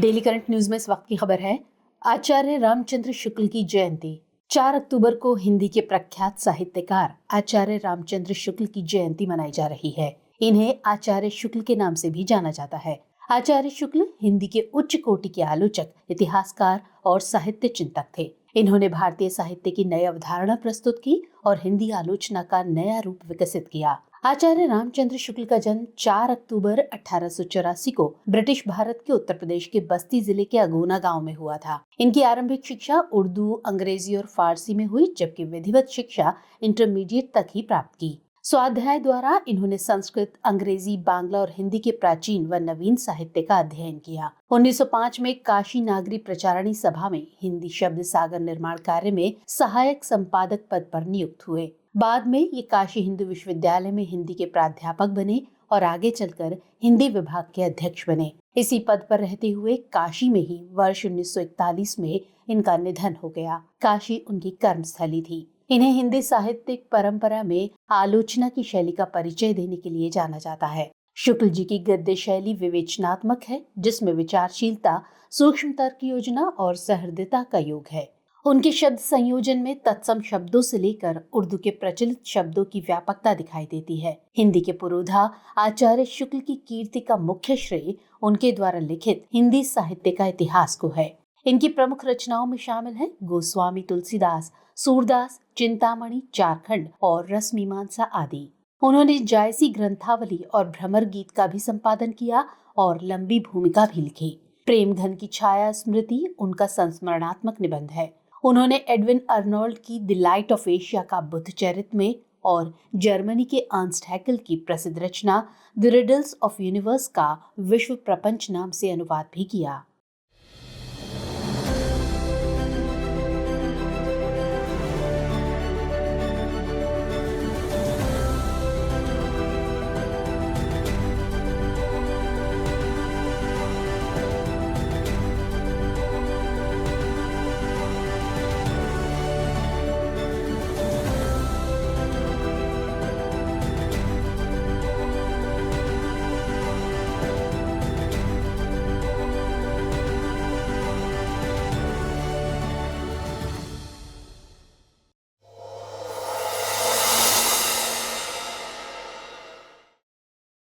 Daily current news में इस वक्त की खबर है। आचार्य रामचंद्र शुक्ल की जयंती 4 अक्टूबर को हिंदी के प्रख्यात साहित्यकार आचार्य रामचंद्र शुक्ल की जयंती मनाई जा रही है। इन्हें आचार्य शुक्ल के नाम से भी जाना जाता है। आचार्य शुक्ल हिंदी के उच्च कोटि के आलोचक, इतिहासकार और साहित्य चिंतक थे। इन्होंने भारतीय साहित्य की नई अवधारणा प्रस्तुत की और हिंदी आलोचना का नया रूप विकसित किया। आचार्य रामचंद्र शुक्ल का जन्म 4 अक्टूबर 1884 को ब्रिटिश भारत के उत्तर प्रदेश के बस्ती जिले के अगोना गांव में हुआ था। इनकी आरंभिक शिक्षा उर्दू, अंग्रेजी और फारसी में हुई, जबकि विधिवत शिक्षा इंटरमीडिएट तक ही प्राप्त की। स्वाध्याय द्वारा इन्होंने संस्कृत, अंग्रेजी, बांग्ला और हिंदी के प्राचीन व नवीन साहित्य का अध्ययन किया। 1905 में काशी नागरी प्रचारणी सभा में हिंदी शब्द सागर निर्माण कार्य में सहायक संपादक पद पर नियुक्त हुए। बाद में ये काशी हिंदू विश्वविद्यालय में हिंदी के प्राध्यापक बने और आगे चलकर हिंदी विभाग के अध्यक्ष बने। इसी पद पर रहते हुए काशी में ही वर्ष 1941 में इनका निधन हो गया। काशी उनकी कर्मस्थली थी। इन्हें हिंदी साहित्यिक परंपरा में आलोचना की शैली का परिचय देने के लिए जाना जाता है। शुक्ल जी की गद्य शैली विवेचनात्मक है, जिसमें विचारशीलता, सूक्ष्म तर्क योजना और सहृदयता का योग है। उनके शब्द संयोजन में तत्सम शब्दों से लेकर उर्दू के प्रचलित शब्दों की व्यापकता दिखाई देती है। हिंदी के पुरोधा आचार्य शुक्ल की कीर्ति का मुख्य श्रेय उनके द्वारा लिखित हिंदी साहित्य का इतिहास को है। इनकी प्रमुख रचनाओं में शामिल हैं गोस्वामी तुलसीदास, सूरदास, चिंतामणि, चारखंड और रसमीमांसा आदि। उन्होंने जायसी ग्रंथावली और भ्रमर गीत का भी संपादन किया और लंबी भूमिका भी लिखी। प्रेम घन की छाया स्मृति उनका संस्मरणात्मक निबंध है। उन्होंने एडविन अर्नोल्ड की द लाइट ऑफ एशिया का बुद्ध चरित्र में और जर्मनी के अर्नस्ट हैकेल की प्रसिद्ध रचना द रिडल्स ऑफ यूनिवर्स का विश्व प्रपंच नाम से अनुवाद भी किया।